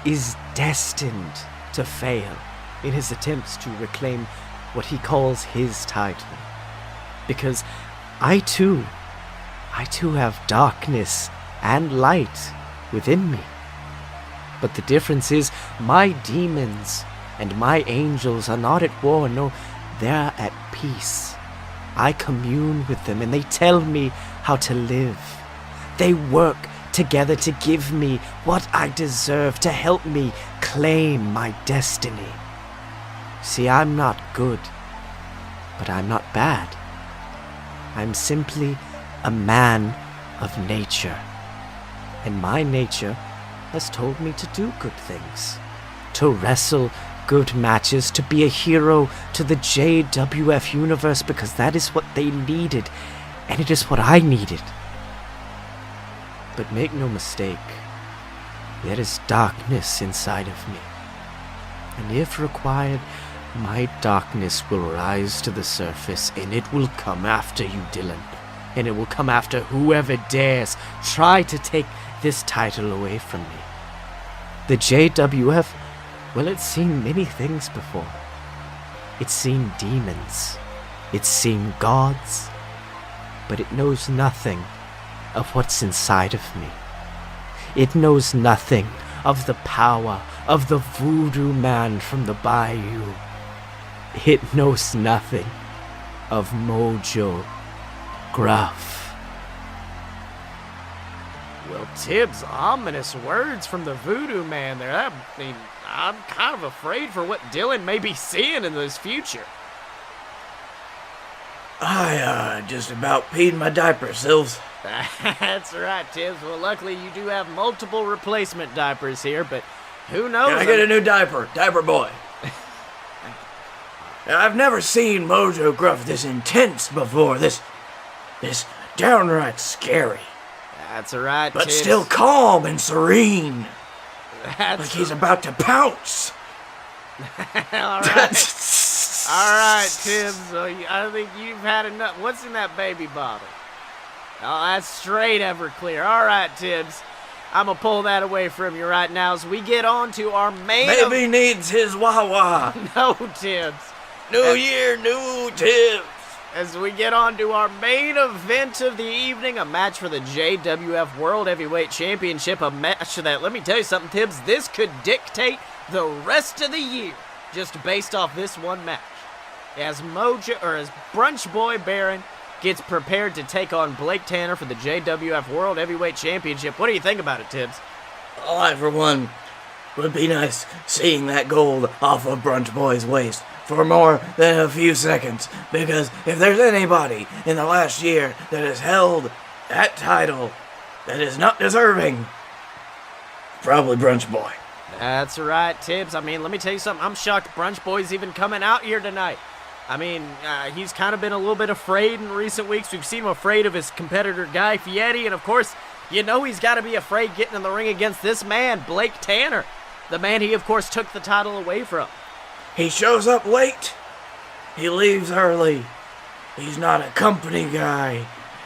is destined to fail in his attempts to reclaim what he calls his title. Because I too have darkness and light within me. But the difference is, my demons and my angels are not at war, no, they're at peace. I commune with them and they tell me how to live. They work together to give me what I deserve, to help me claim my destiny. See, I'm not good, but I'm not bad. I'm simply a man of nature. And my nature has told me to do good things. To wrestle good matches, to be a hero to the JWF universe, because that is what they needed, and it is what I needed. But make no mistake, there is darkness inside of me. And if required, my darkness will rise to the surface, and it will come after you, Dylan. And it will come after whoever dares try to take this title away from me. The JWF, well, it's seen many things before. It's seen demons. It's seen gods. But it knows nothing of what's inside of me. It knows nothing of the power of the voodoo man from the bayou. It knows nothing of Mojo Gruff. Well, Tibbs, ominous words from the voodoo man there. I mean, I'm kind of afraid for what Dylan may be seeing in this future. I just about peed my diaper, Silves. That's right, Tibbs. Well, luckily you do have multiple replacement diapers here, but who knows? Can I get a new diaper? Diaper boy. I've never seen Mojo Gruff this intense before. This downright scary. That's right, But Tibbs. still calm and serene. That's Like he's about to pounce. all right. All right, Tibbs. So I think you've had enough. What's in that baby bottle? Oh, that's straight Everclear. All right, Tibbs. I'm going to pull that away from you right now as we get on to our main... Baby needs his wah-wah. No, Tibbs. New year, new Tibbs. As we get on to our main event of the evening, a match for the JWF World Heavyweight Championship, a match that, let me tell you something, Tibbs, this could dictate the rest of the year just based off this one match. As Brunch Boy Baron gets prepared to take on Blake Tanner for the JWF World Heavyweight Championship. What do you think about it, Tibbs? Oh, I, for one, would be nice seeing that gold off of Brunch Boy's waist for more than a few seconds, because if there's anybody in the last year that has held that title that is not deserving, probably Brunch Boy. That's right, Tibbs. I mean, let me tell you something. I'm shocked Brunch Boy's even coming out here tonight. I mean, he's kind of been a little bit afraid in recent weeks. We've seen him afraid of his competitor, Guy Fieri, and of course, you know he's got to be afraid getting in the ring against this man, Blake Tanner, the man he, of course, took the title away from. He shows up late. He leaves early. He's not a company guy,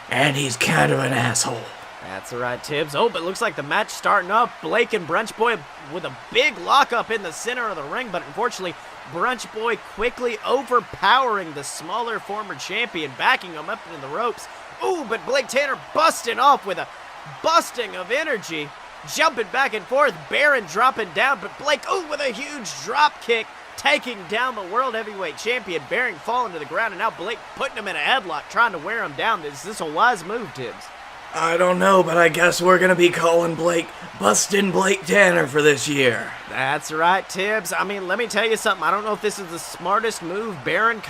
and he's kind of an asshole. That's right, Tibbs. Oh, but it looks like the match starting up. Blake and Brunch Boy with a big lockup in the center of the ring, but unfortunately, Brunch Boy quickly overpowering the smaller former champion, backing him up into the ropes. Ooh, but Blake Tanner busting off with a busting of energy, jumping back and forth, Baron dropping down, but Blake, ooh, with a huge drop kick, taking down the World Heavyweight Champion, Baron falling to the ground, and now Blake putting him in a headlock, trying to wear him down. Is this a wise move, Tibbs? I don't know, but I guess we're going to be calling Blake Bustin' Blake Tanner for this year. That's right, Tibbs. I mean, let me tell you something. I don't know if this is the smartest move. Baron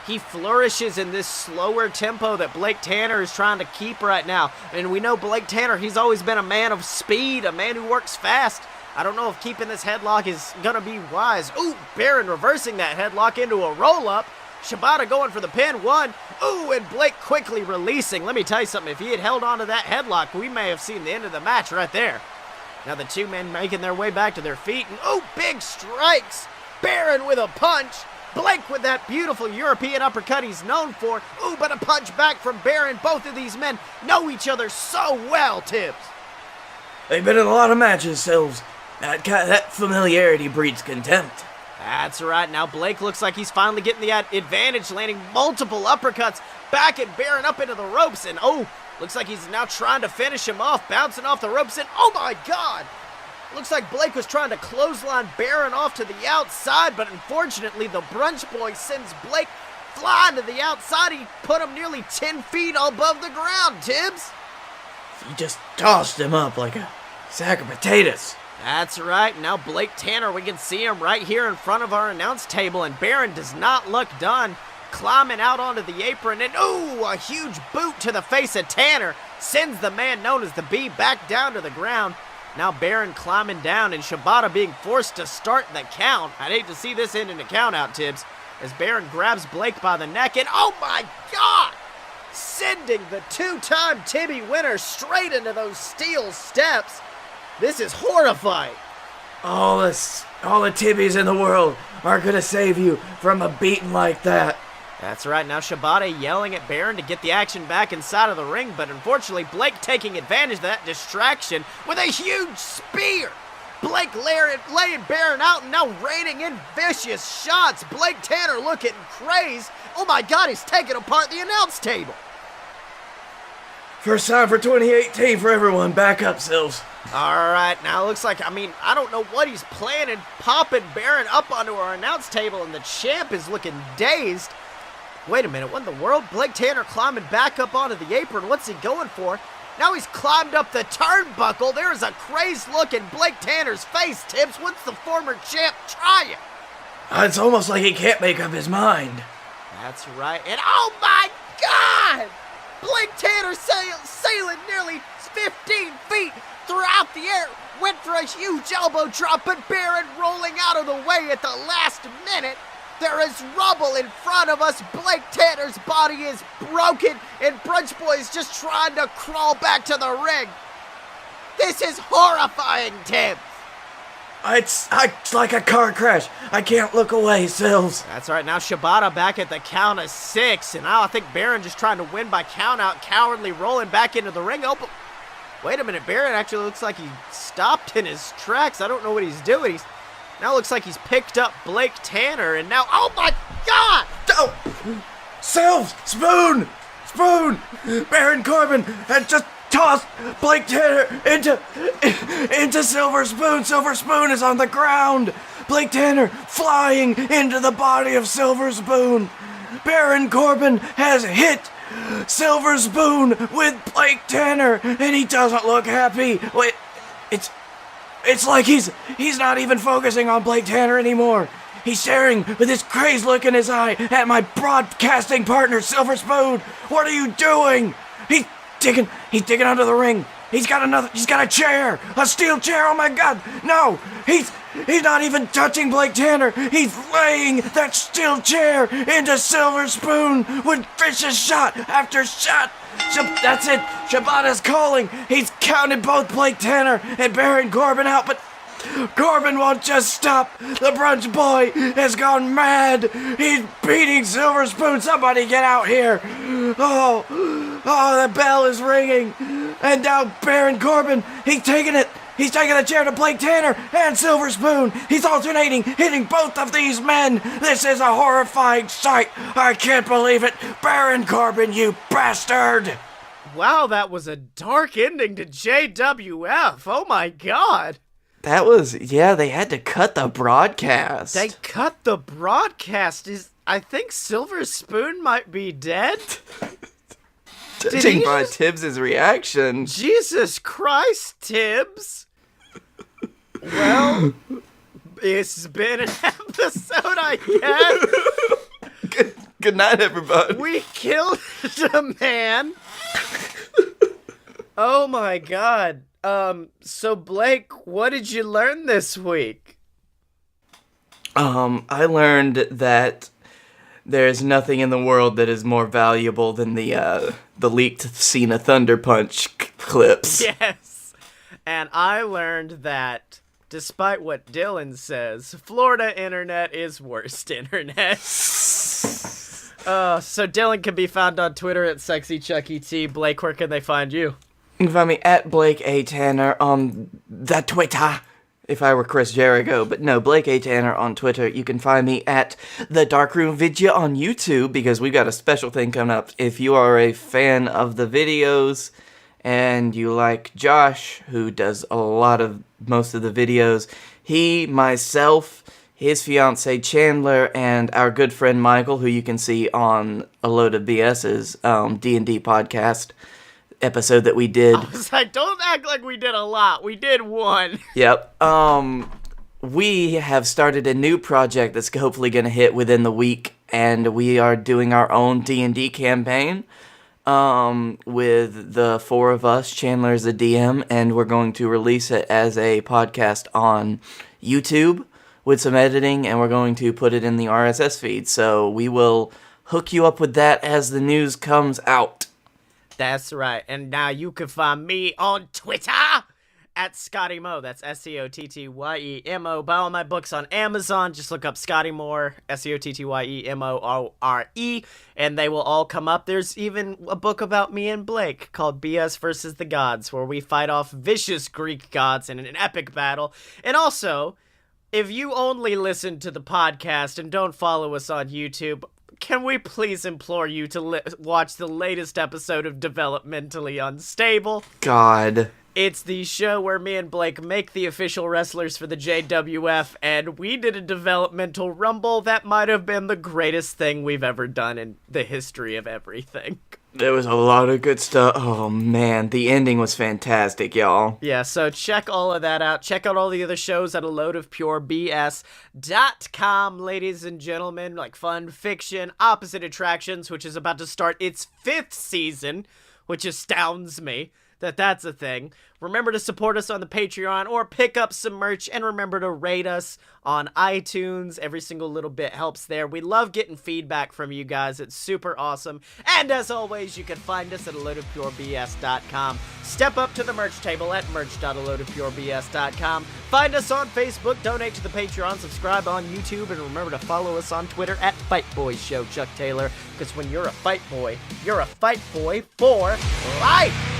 he flourishes in this slower tempo that Blake Tanner is trying to keep right now. And we know Blake Tanner, he's always been a man of speed, a man who works fast. I don't know if keeping this headlock is going to be wise. Ooh, Baron reversing that headlock into a roll-up. Shibata going for the pin, one. Ooh, and Blake quickly releasing. Let me tell you something. If he had held on to that headlock, we may have seen the end of the match right there. Now the two men making their way back to their feet. And ooh, big strikes. Baron with a punch. Blake with that beautiful European uppercut he's known for. Ooh, but a punch back from Baron. Both of these men know each other so well, Tibbs. They've been in a lot of matches, Silves. That familiarity breeds contempt. That's right. Now Blake looks like he's finally getting the advantage, landing multiple uppercuts back at Baron up into the ropes. And oh, looks like he's now trying to finish him off, bouncing off the ropes. And oh my God! Looks like Blake was trying to clothesline Baron off to the outside, but unfortunately the Brunch Boy sends Blake flying to the outside. He put him nearly 10 feet above the ground, Tibbs. He just tossed him up like a sack of potatoes. That's right. Now Blake Tanner, we can see him right here in front of our announce table, and Baron does not look done. Climbing out onto the apron, and ooh, a huge boot to the face of Tanner sends the man known as the Bee back down to the ground. Now Baron climbing down, and Shibata being forced to start the count. I'd hate to see this end in a count out, Tibbs, as Baron grabs Blake by the neck, and oh my God! Sending the two-time Tibby winner straight into those steel steps. This is horrifying. All the Tibbies in the world aren't gonna save you from a beating like that. That's right. Now Shibata yelling at Baron to get the action back inside of the ring, but unfortunately Blake taking advantage of that distraction with a huge spear. Blake laying Baron out and now raining in vicious shots. Blake Tanner looking crazed. Oh my God, he's taking apart the announce table. First time for 2018 for everyone. Back up, Sills. All right, now it looks like, I don't know what he's planning. Popping Baron up onto our announce table, and the champ is looking dazed. Wait a minute, what in the world? Blake Tanner climbing back up onto the apron. What's he going for? Now he's climbed up the turnbuckle. There is a crazed look in Blake Tanner's face, Tibbs. What's the former champ trying? It's almost like he can't make up his mind. That's right, and oh my God! Blake Tanner sailing nearly 15 feet throughout the air, went for a huge elbow drop, but Baron rolling out of the way at the last minute. There is rubble in front of us. Blake Tanner's body is broken, and Brunch Boy is just trying to crawl back to the ring. This is horrifying, Tim. It's like a car crash. I can't look away, Sills. That's right. Now Shibata back at the count of 6, and now I think Baron just trying to win by count out, cowardly rolling back into the ring. Oh, but wait a minute. Baron actually looks like he stopped in his tracks. I don't know what he's doing. Now looks like he's picked up Blake Tanner, and now, oh my God! Oh! Sills! Spoon! Baron Corbin had just tossed Blake Tanner into Silver Spoon. Silver Spoon is on the ground. Blake Tanner flying into the body of Silver Spoon. Baron Corbin has hit Silver Spoon with Blake Tanner, and he doesn't look happy. Wait, it's like he's not even focusing on Blake Tanner anymore. He's staring with this crazed look in his eye at my broadcasting partner, Silver Spoon. What are you doing? He's digging under the ring. He's got a chair, a steel chair. Oh my God, no! He's not even touching Blake Tanner. He's laying that steel chair into Silver Spoon with vicious shot after shot. That's it. Shibata's calling. He's counted both Blake Tanner and Baron Corbin out, but Corbin won't just stop. The Brunch Boy has gone mad. He's beating Silver Spoon. Somebody get out here. Oh, the bell is ringing. And now Baron Corbin, he's taking the chair to Blake Tanner and Silver Spoon. He's alternating, hitting both of these men. This is a horrifying sight. I can't believe it. Baron Corbin, you bastard. Wow, that was a dark ending to JWF. Oh my God. That was, they had to cut the broadcast. They cut the broadcast. I think Silver Spoon might be dead. Judging by Tibbs' reaction. Jesus Christ, Tibbs. Well, it's been an episode, I guess. Good night, everybody. We killed the man. Oh my God. So Blake, what did you learn this week? I learned that there's nothing in the world that is more valuable than the leaked Cena Thunder Punch clips. Yes. And I learned that despite what Dylan says, Florida internet is worst internet. So Dylan can be found on Twitter at SexyChuckyT. Blake, where can they find you? You can find me at Blake A. Tanner on the Twitter. If I were Chris Jericho, but no, Blake A. Tanner on Twitter. You can find me at The Darkroom Vidya on YouTube, because we've got a special thing coming up. If you are a fan of the videos, and you like Josh, who does most of the videos, his fiance Chandler, and our good friend Michael, who you can see on A Load of BS's D&D podcast episode that we did. I was like, don't act like we did a lot. We did one. Yep. We have started a new project that's hopefully going to hit within the week, and we are doing our own D&D campaign with the four of us. Chandler's the DM, and we're going to release it as a podcast on YouTube with some editing, and we're going to put it in the RSS feed. So we will hook you up with that as the news comes out. That's right. And now you can find me on Twitter at Scottye Moore. That's SCOTTYEMO. Buy all my books on Amazon. Just look up Scottye Moore, SCOTTYEMORE, and they will all come up. There's even a book about me and Blake called BS versus the Gods, where we fight off vicious Greek gods in an epic battle. And also, if you only listen to the podcast and don't follow us on YouTube, can we please implore you to watch the latest episode of Developmentally Unstable? God. It's the show where me and Blake make the official wrestlers for the JWF, and we did a developmental rumble that might have been the greatest thing we've ever done in the history of everything. There was a lot of good stuff. Oh, man. The ending was fantastic, y'all. Yeah, so check all of that out. Check out all the other shows at aloadofpurebs.com, ladies and gentlemen. Like Fun Fiction, Opposite Attractions, which is about to start its 5th season, which astounds me that that's a thing. Remember to support us on the Patreon or pick up some merch, and remember to rate us on iTunes. Every single little bit helps there. We love getting feedback from you guys. It's super awesome. And as always, you can find us at aloadofpurebs.com. Step up to the merch table at merch.aloadofpurebs.com. Find us on Facebook, donate to the Patreon, subscribe on YouTube, and remember to follow us on Twitter at Fight Boy Show, Chuck Taylor. Because when you're a fight boy, you're a fight boy for life.